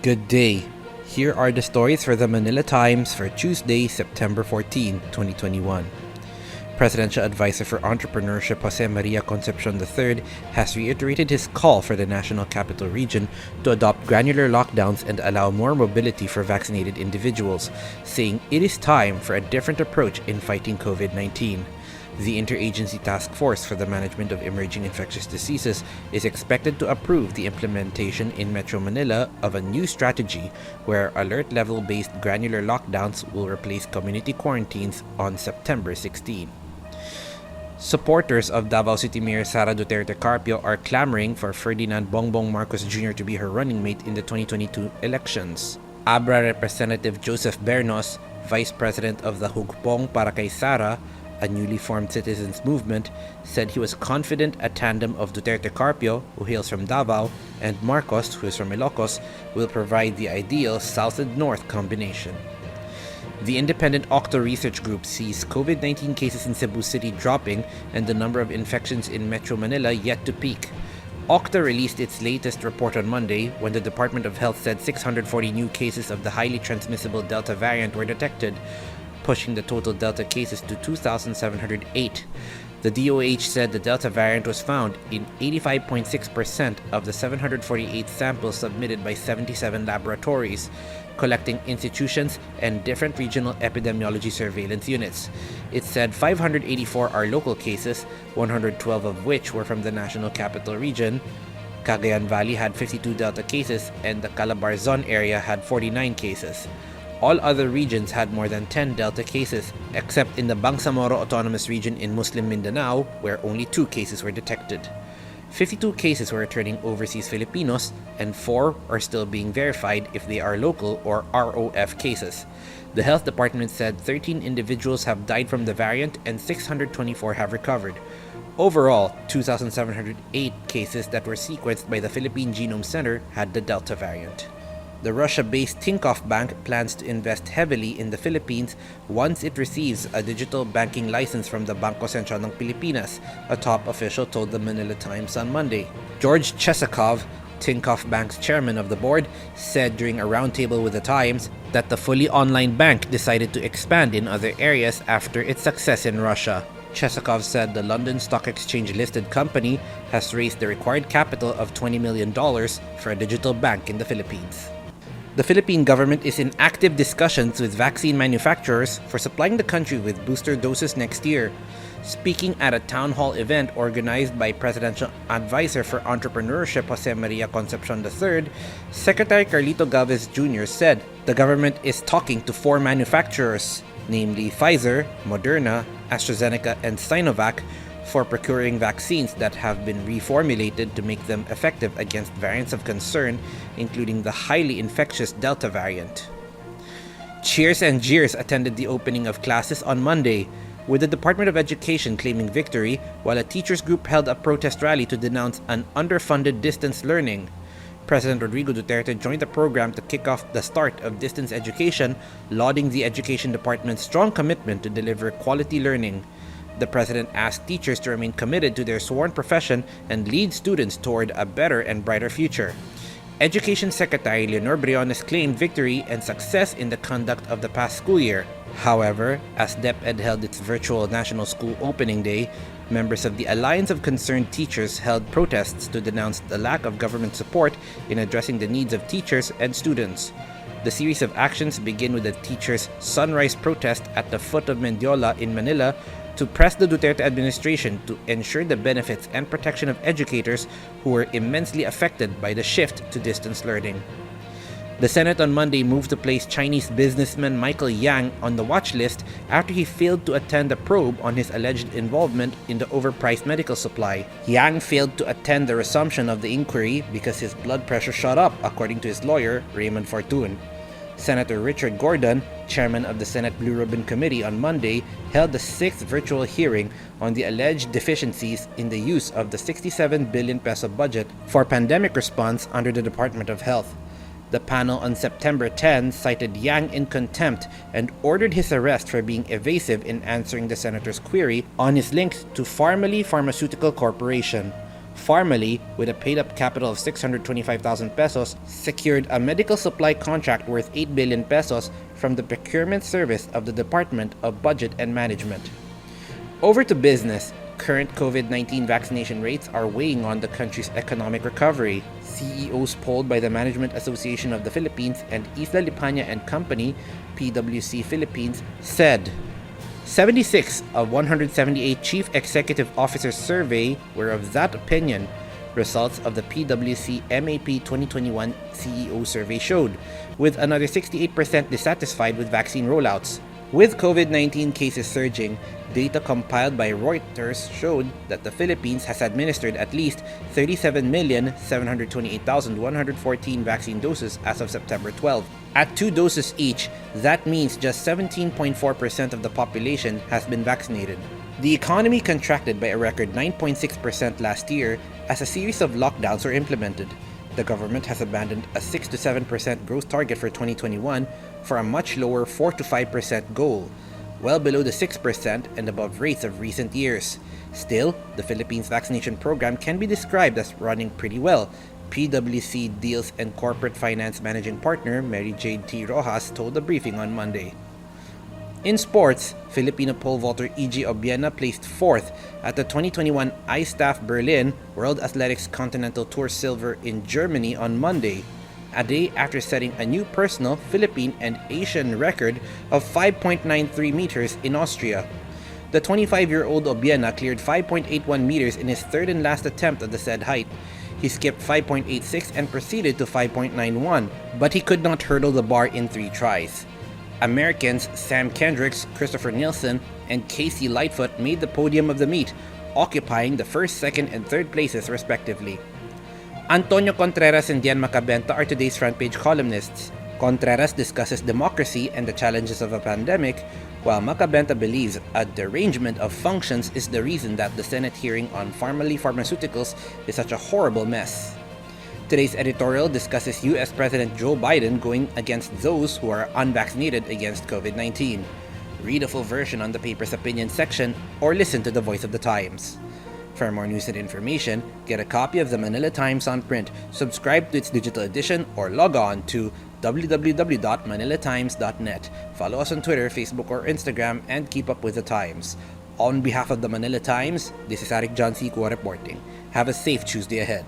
Good day. Here are the stories for the Manila Times for Tuesday, September 14, 2021. Presidential Advisor for Entrepreneurship Jose Maria Concepcion III has reiterated his call for the National Capital Region to adopt granular lockdowns and allow more mobility for vaccinated individuals, saying it is time for a different approach in fighting COVID-19. The Interagency Task Force for the Management of Emerging Infectious Diseases is expected to approve the implementation in Metro Manila of a new strategy where alert level-based granular lockdowns will replace community quarantines on September 16. Supporters of Davao City Mayor Sara Duterte Carpio are clamoring for Ferdinand Bongbong Marcos Jr. to be her running mate in the 2022 elections. Abra Representative Joseph Bernos, Vice President of the Hugpong Para Kay Sara, a newly formed citizens movement, said he was confident a tandem of Duterte Carpio, who hails from Davao, and Marcos, who is from Ilocos, will provide the ideal south and north combination. The independent Octo Research Group sees COVID-19 cases in Cebu City dropping and the number of infections in Metro Manila yet to peak. Octa released its latest report on Monday when the Department of Health said 640 new cases of the highly transmissible Delta variant were detected, pushing the total Delta cases to 2,708. The DOH said the Delta variant was found in 85.6% of the 748 samples submitted by 77 laboratories, collecting institutions and different regional epidemiology surveillance units. It said 584 are local cases, 112 of which were from the National Capital Region. Cagayan Valley had 52 Delta cases and the Calabarzon area had 49 cases. All other regions had more than 10 Delta cases, except in the Bangsamoro Autonomous Region in Muslim Mindanao, where only 2 cases were detected. 52 cases were returning overseas Filipinos, and 4 are still being verified if they are local or ROF cases. The Health Department said 13 individuals have died from the variant and 624 have recovered. Overall, 2,708 cases that were sequenced by the Philippine Genome Center had the Delta variant. The Russia-based Tinkoff Bank plans to invest heavily in the Philippines once it receives a digital banking license from the Bangko Sentral ng Pilipinas, a top official told the Manila Times on Monday. George Chesakov, Tinkoff Bank's chairman of the board, said during a roundtable with the Times that the fully online bank decided to expand in other areas after its success in Russia. Chesakov said the London Stock Exchange-listed company has raised the required capital of $20 million for a digital bank in the Philippines. The Philippine government is in active discussions with vaccine manufacturers for supplying the country with booster doses next year. Speaking at a town hall event organized by Presidential Advisor for Entrepreneurship Jose Maria Concepcion III, Secretary Carlito Galvez Jr. said the government is talking to 4 manufacturers, namely Pfizer, Moderna, AstraZeneca, and Sinovac, for procuring vaccines that have been reformulated to make them effective against variants of concern, including the highly infectious Delta variant. Cheers and jeers attended the opening of classes on Monday, with the Department of Education claiming victory, while a teachers group held a protest rally to denounce an underfunded distance learning. President Rodrigo Duterte joined the program to kick off the start of distance education, lauding the Education Department's strong commitment to deliver quality learning. The president asked teachers to remain committed to their sworn profession and lead students toward a better and brighter future. Education Secretary Leonor Briones claimed victory and success in the conduct of the past school year. However, as DepEd held its virtual National School Opening Day, members of the Alliance of Concerned Teachers held protests to denounce the lack of government support in addressing the needs of teachers and students. The series of actions begin with the teachers' sunrise protest at the foot of Mendiola in Manila to press the Duterte administration to ensure the benefits and protection of educators who were immensely affected by the shift to distance learning. The Senate on Monday moved to place Chinese businessman Michael Yang on the watch list after he failed to attend a probe on his alleged involvement in the overpriced medical supply. Yang failed to attend the resumption of the inquiry because his blood pressure shot up, according to his lawyer, Raymond Fortun. Senator Richard Gordon, chairman of the Senate Blue Ribbon Committee, on Monday held the 6th virtual hearing on the alleged deficiencies in the use of the 67 billion peso budget for pandemic response under the Department of Health. The panel on September 10 cited Yang in contempt and ordered his arrest for being evasive in answering the senator's query on his links to Pharmaly Pharmaceutical Corporation. Farmally, with a paid-up capital of 625,000 pesos, secured a medical supply contract worth 8 billion pesos from the procurement service of the Department of Budget and Management. Over to business. Current COVID-19 vaccination rates are weighing on the country's economic recovery. CEOs polled by the Management Association of the Philippines and Isla Lipana and Company, PwC Philippines, said 76 of 178 chief executive officers surveyed were of that opinion. Results of the PwC MAP 2021 CEO survey showed, with another 68% dissatisfied with vaccine rollouts. With COVID-19 cases surging, data compiled by Reuters showed that the Philippines has administered at least 37,728,114 vaccine doses as of September 12. At 2 doses each, that means just 17.4% of the population has been vaccinated. The economy contracted by a record 9.6% last year as a series of lockdowns were implemented. The government has abandoned a 6 to 7% growth target for 2021 for a much lower 4 to 5% goal, well below the 6% and above rates of recent years. Still, the Philippines vaccination program can be described as running pretty well. PwC Deals and Corporate Finance Managing Partner Mary Jade T. Rojas told the briefing on Monday. In sports, Filipino pole vaulter E.G. Obiena placed 4th at the 2021 ISTAF Berlin World Athletics Continental Tour Silver in Germany on Monday, a day after setting a new personal Philippine and Asian record of 5.93 meters in Austria. The 25-year-old Obiena cleared 5.81 meters in his third and last attempt at the said height. He skipped 5.86 and proceeded to 5.91, but he could not hurdle the bar in 3 tries. Americans Sam Kendricks, Christopher Nielsen, and Casey Lightfoot made the podium of the meet, occupying the first, second, and third places respectively. Antonio Contreras and Dian Macabenta are today's front page columnists. Contreras discusses democracy and the challenges of a pandemic, while Macabenta believes a derangement of functions is the reason that the Senate hearing on pharmaceuticals is such a horrible mess. Today's editorial discusses US President Joe Biden going against those who are unvaccinated against COVID-19. Read a full version on the paper's opinion section or listen to the Voice of the Times. For more news and information, get a copy of the Manila Times on print, subscribe to its digital edition, or log on to www.manilatimes.net. Follow us on Twitter, Facebook, or Instagram, and keep up with the Times. On behalf of the Manila Times, this is Arik John C. reporting. Have a safe Tuesday ahead.